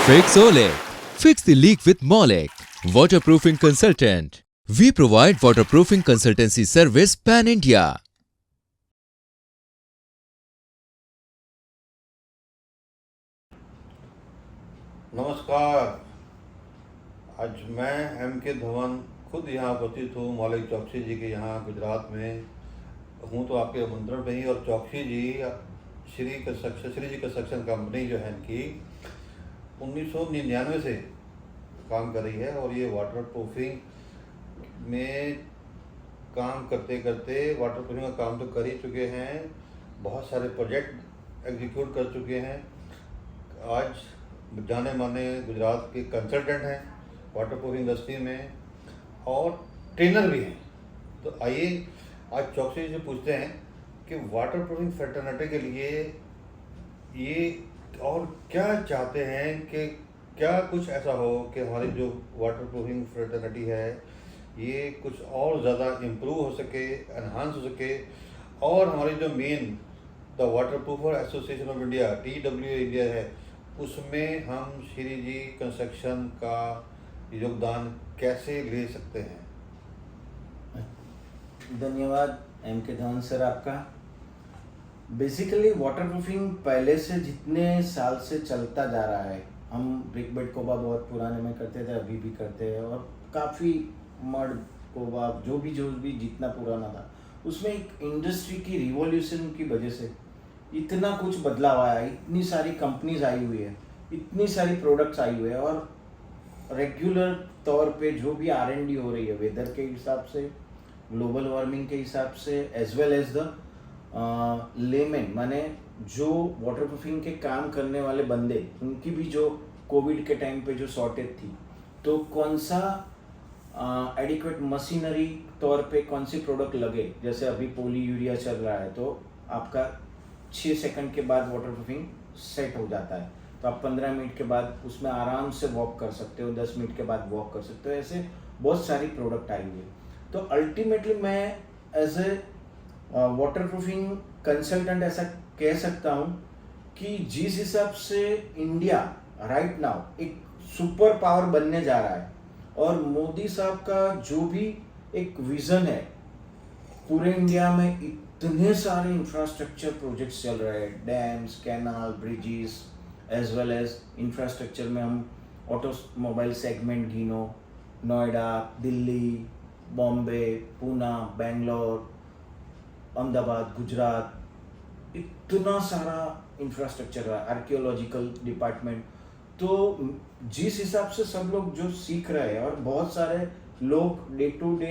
Fix Ole. Fix the leak with Molex. Waterproofing consultant. We provide waterproofing consultancy service pan India. नमस्कार। आज मैं M के धवन खुद यहाँ उपस्थित हूँ मौलिक चौकसी जी के यहाँ गुजरात में हूँ, तो आपके आमंत्रण पे ही। और चौकसी जी श्री जी कंस्ट्रक्शन कंपनी जो है इनकी 1999 से काम कर रही है और ये वाटर प्रूफिंग में काम करते करते वाटर प्रूफिंग का काम तो कर ही चुके हैं, बहुत सारे प्रोजेक्ट एग्जीक्यूट कर चुके हैं। आज जाने माने गुजरात के कंसल्टेंट हैं वाटर प्रूफिंग इंडस्ट्री में और ट्रेनर भी हैं। तो आइए आज चौकसी से पूछते हैं कि वाटर प्रूफिंग फर्टर्निटी के लिए ये और क्या चाहते हैं, कि क्या कुछ ऐसा हो कि हमारी जो वाटर प्रूफिंग फर्टर्निटी है ये कुछ और ज़्यादा इम्प्रूव हो सके, एनहांस हो सके, और हमारी जो main the water proofer association of India TWA India है उसमें हम श्री जी कंस्ट्रक्शन का योगदान कैसे ले सकते हैं। धन्यवाद एम के धवन सर आपका। बेसिकली वाटरप्रूफिंग पहले से जितने साल से चलता जा रहा है, हम ब्रिक बेड कोबा बहुत पुराने में करते थे, अभी भी करते हैं, और काफ़ी मड कोबा जो भी जितना पुराना था उसमें एक इंडस्ट्री की रिवॉल्यूशन की वजह से इतना कुछ बदलाव आया, इतनी सारी कंपनीज आई हुई है, इतनी सारी प्रोडक्ट्स आई हुई है, और रेगुलर तौर पे जो भी R&D हो रही है वेदर के हिसाब से, ग्लोबल वार्मिंग के हिसाब से, as well as the layman माने जो वाटरप्रूफिंग के काम करने वाले बंदे, उनकी भी जो कोविड के टाइम पे जो शॉर्टेज थी, तो कौन सा एडिक्वेट मशीनरी तौर पे कौन सी प्रोडक्ट लगे। जैसे अभी पोली यूरिया चल रहा है तो आपका 6 सेकंड के बाद वाटरप्रूफिंग सेट हो जाता है, तो आप 15 मिनट के बाद उसमें आराम से वॉक कर सकते हो, 10 मिनट के बाद वॉक कर सकते हो। ऐसे बहुत सारी प्रोडक्ट आई हुई है। तो अल्टीमेटली मैं एज ए वाटरप्रूफिंग कंसल्टेंट ऐसा कह सकता हूँ कि जिस हिसाब से इंडिया राइट नाउ एक सुपर पावर बनने जा रहा है, और मोदी साहब का जो भी एक विजन है, पूरे इंडिया में इतने सारे इंफ्रास्ट्रक्चर प्रोजेक्ट्स चल रहे हैं, dams, canal, bridges, as well as infrastructure में हम ऑटोमोबाइल सेगमेंट गिनो, नोएडा, दिल्ली, बॉम्बे, पूना, बेंगलोर, अहमदाबाद, गुजरात, इतना सारा इंफ्रास्ट्रक्चर है, आर्कियोलॉजिकल डिपार्टमेंट। तो जिस हिसाब से सब लोग जो सीख रहे हैं और बहुत सारे लोग डे टू डे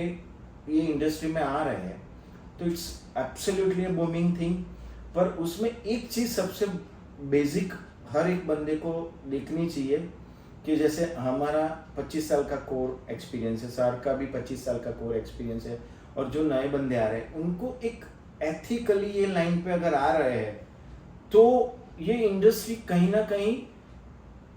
ये इंडस्ट्री में आ रहे हैं, तो it's absolutely a booming thing. पर उसमें एक चीज़ सबसे बेसिक हर एक बंदे को देखनी चाहिए कि जैसे हमारा 25 साल का कोर एक्सपीरियंस है, सर का भी 25 साल का कोर एक्सपीरियंस है, और जो नए बंदे आ रहे हैं उनको एक एथिकली ये लाइन पे अगर आ रहे हैं तो ये इंडस्ट्री कहीं ना कहीं,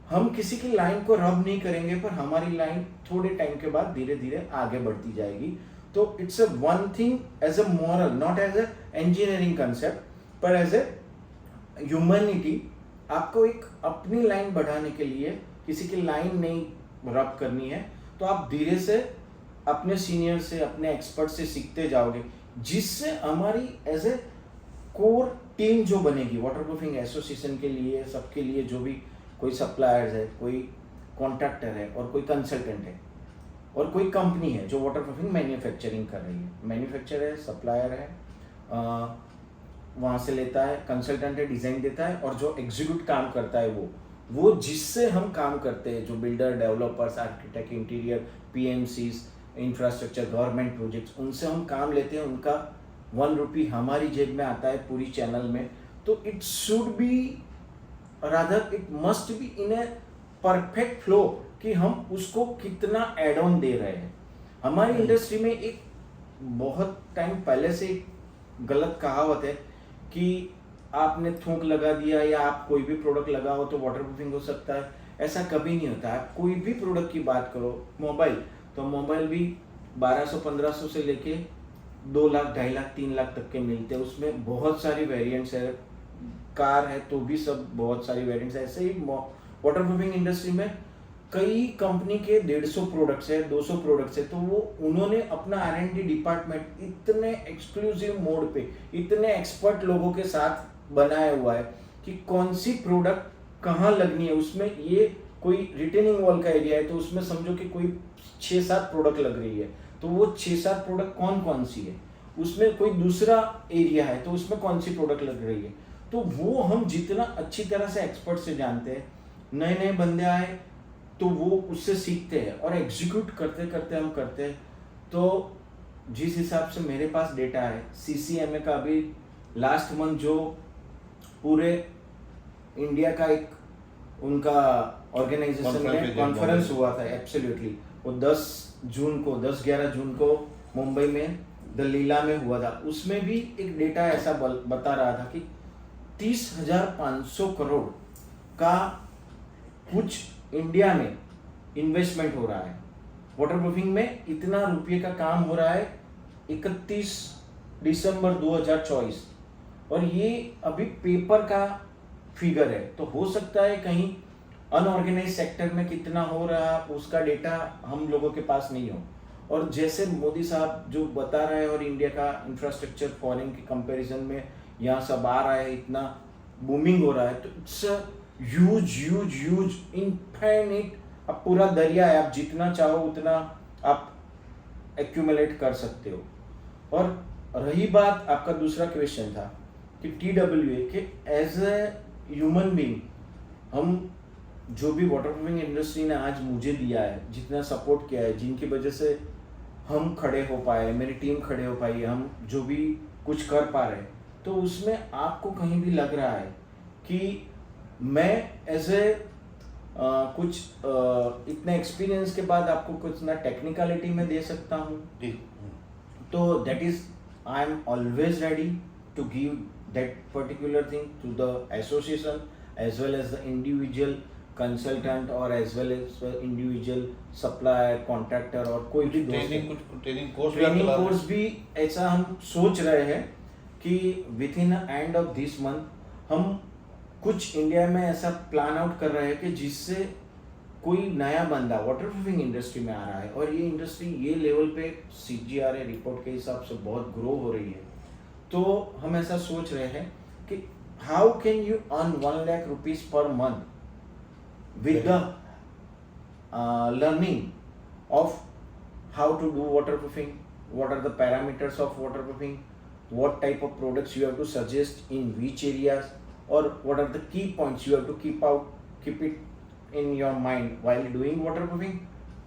हम किसी की लाइन को रब नहीं करेंगे पर हमारी लाइन थोड़े टाइम के बाद धीरे धीरे आगे बढ़ती जाएगी। तो it's a one thing as a moral, not as a engineering concept, पर एज ए ह्यूमैनिटी आपको एक अपनी लाइन बढ़ाने के लिए किसी की लाइन नहीं रब करनी है। तो आप धीरे से अपने सीनियर से, अपने एक्सपर्ट से सीखते जाओगे, जिससे हमारी एज ए कोर टीम जो बनेगी वाटरप्रूफिंग एसोसिएशन के लिए, सबके लिए, जो भी कोई सप्लायर्स है, कोई कॉन्ट्रैक्टर है, और कोई कंसल्टेंट है, और कोई कंपनी है जो वाटरप्रूफिंग मैन्युफैक्चरिंग कर रही है, मैन्युफैक्चर है, सप्लायर है, वहाँ से लेता है, कंसल्टेंट है, डिज़ाइन देता है, और जो एग्जीक्यूट काम करता है वो जिससे हम काम करते हैं, जो builder, developers, architect, interior, PMCs, infrastructure, government projects, उनसे हम काम लेते हैं, उनका 1 रुपी हमारी जेब में आता है पूरी चैनल में। तो it should be rather, it must be in a perfect flow कि हम उसको कितना एड ऑन दे रहे हैं। हमारी इंडस्ट्री में एक बहुत टाइम पहले से एक गलत कहावत है कि आपने थूक लगा दिया या आप कोई भी प्रोडक्ट लगाओ तो वाटरप्रूफिंग हो सकता है। ऐसा कभी नहीं होता है। कोई भी प्रोडक्ट की बात करो, मोबाइल, तो मोबाइल भी 1200-1500 से लेके 2 लाख, 2.5 लाख, 3 लाख तक के मिलते हैं। उसमें बहुत सारी वेरिएंट्स है। कार है तो भी सब बहुत सारी वेरिएंट्स है। ऐसे ही वाटर प्रूफिंग इंडस्ट्री में कई कंपनी के 150 प्रोडक्ट्स है, 200 प्रोडक्ट्स है, तो वो उन्होंने अपना R&D डिपार्टमेंट इतने एक्सक्लूसिव मोड पे, इतने एक्सपर्ट लोगों के साथ बनाया हुआ है कि कौन सी प्रोडक्ट कहाँ लगनी है। उसमें ये कोई रिटेनिंग वॉल का एरिया है तो उसमें समझो कि कोई 6-7 प्रोडक्ट लग रही है, तो वो 6-7 प्रोडक्ट कौन कौन सी है, उसमें कोई दूसरा एरिया है तो उसमें कौन सी प्रोडक्ट लग रही है। तो वो हम जितना अच्छी तरह से एक्सपर्ट से जानते हैं, नए नए बंदे आए तो वो उससे सीखते हैं और एग्जीक्यूट करते करते हम करते हैं। तो जिस हिसाब से मेरे पास डेटा है, CCMA का अभी लास्ट मंथ जो पूरे इंडिया का एक उनका ऑर्गेनाइजेशन में कॉन्फ्रेंस हुआ था, एब्सोल्युटली वो 10-11 जून को मुंबई में द लीला में हुआ था। उसमें भी एक डेटा ऐसा बता रहा था कि 30,500 करोड़ का कुछ इंडिया में इन्वेस्टमेंट हो रहा है। वाटर प्रूफिंग में इतना रुपये का काम हो रहा है 31 दिसंबर 2024, और ये अभी पेपर का फिगर है। तो हो सकता है कहीं अनऑर्गेनाइज सेक्टर में कितना हो रहा उसका डेटा हम लोगों के पास नहीं हो। और जैसे मोदी साहब जो बता रहे हैं और इंडिया का इंफ्रास्ट्रक्चर फॉरेन के कंपैरिजन में यहाँ सब आ रहा है, इतना बूमिंग हो रहा है, तो इट्स ह्यूज इनफाइनाइट। अब पूरा दरिया है, आप जितना चाहो उतना आप एक्यूमुलेट कर सकते हो। और रही बात आपका दूसरा क्वेश्चन था कि TWA के एज ए ह्यूमन बीइंग, हम जो भी वाटर प्रूफिंग इंडस्ट्री ने आज मुझे दिया है, जितना सपोर्ट किया है, जिनकी वजह से हम खड़े हो पाए, मेरी टीम खड़े हो पाई, हम जो भी कुछ कर पा रहे, तो उसमें आपको कहीं भी लग रहा है कि मैं एज ए कुछ इतने एक्सपीरियंस के बाद आपको कुछ ना टेक्निकलिटी में दे सकता हूँ, तो that is I am always ready to give that particular thing to the association as well as the individual consultant और as well as individual supplier, contractor और कोई भी ट्रेनिंग कोर्स भी ऐसा हम सोच रहे हैं कि with in end of this month हम कुछ इंडिया में ऐसा प्लान आउट कर रहे हैं कि जिससे कोई नया बंदा वाटर प्रूफिंग इंडस्ट्री में आ रहा है और ये इंडस्ट्री ये लेवल पे CGRA रिपोर्ट के हिसाब से बहुत ग्रो हो रही है, तो हम ऐसा सोच रहे हैं कि how can you earn 1 lakh rupees per month with the learning of how to do waterproofing, what are the parameters of waterproofing, what type of products you have to suggest in which areas, or what are the key points you have to keep it in your mind while doing waterproofing,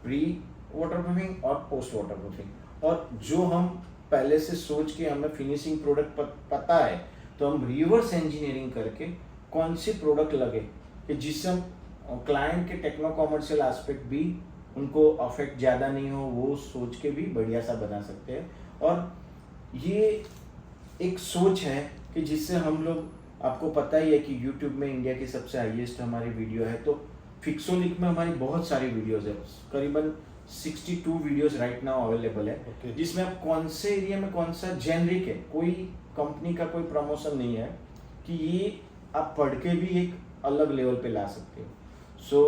pre-waterproofing और post-waterproofing। और जो हम पहले से सोच के हमें finishing product पता है, तो हम रिवर्स इंजीनियरिंग करके कौन सी प्रोडक्ट लगे कि जिससे हम client K techno commercial aspect भी उनको अफेक्ट ज़्यादा नहीं हो, वो सोच के भी बढ़िया सा बना सकते हैं। और ये एक सोच है कि जिससे हम लोग, आपको पता ही है कि YouTube में इंडिया की सबसे हाईएस्ट हमारी वीडियो है, तो फिक्सोलिक में हमारी बहुत सारी वीडियोज़ है, करीबन 62 वीडियोज़ राइट नाउ अवेलेबल है, जिसमें आप कौन से एरिया में कौन सा जेनरिक है, कोई कंपनी का कोई प्रमोशन नहीं है, कि ये आप पढ़ के भी एक अलग लेवल पे ला सकते हो। सो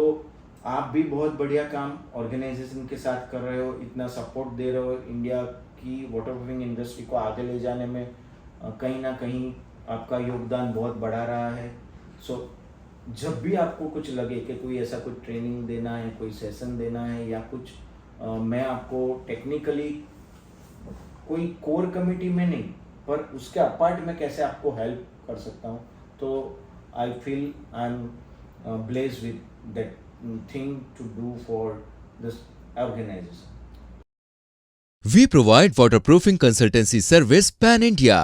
आप भी बहुत बढ़िया काम ऑर्गेनाइजेशन के साथ कर रहे हो, इतना सपोर्ट दे रहे हो, इंडिया की वाटर प्रूफिंग इंडस्ट्री को आगे ले जाने में कहीं ना कहीं आपका योगदान बहुत बढ़ा रहा है। सो जब भी आपको कुछ लगे कि कोई ऐसा कुछ ट्रेनिंग देना है, कोई सेशन देना है या कुछ मैं आपको टेक्निकली कोई कोर कमिटी में नहीं पर उसके अपार्ट में कैसे आपको हेल्प कर सकता हूँ, तो I feel I am blessed with that thing to do for this organization. We provide waterproofing consultancy service pan India.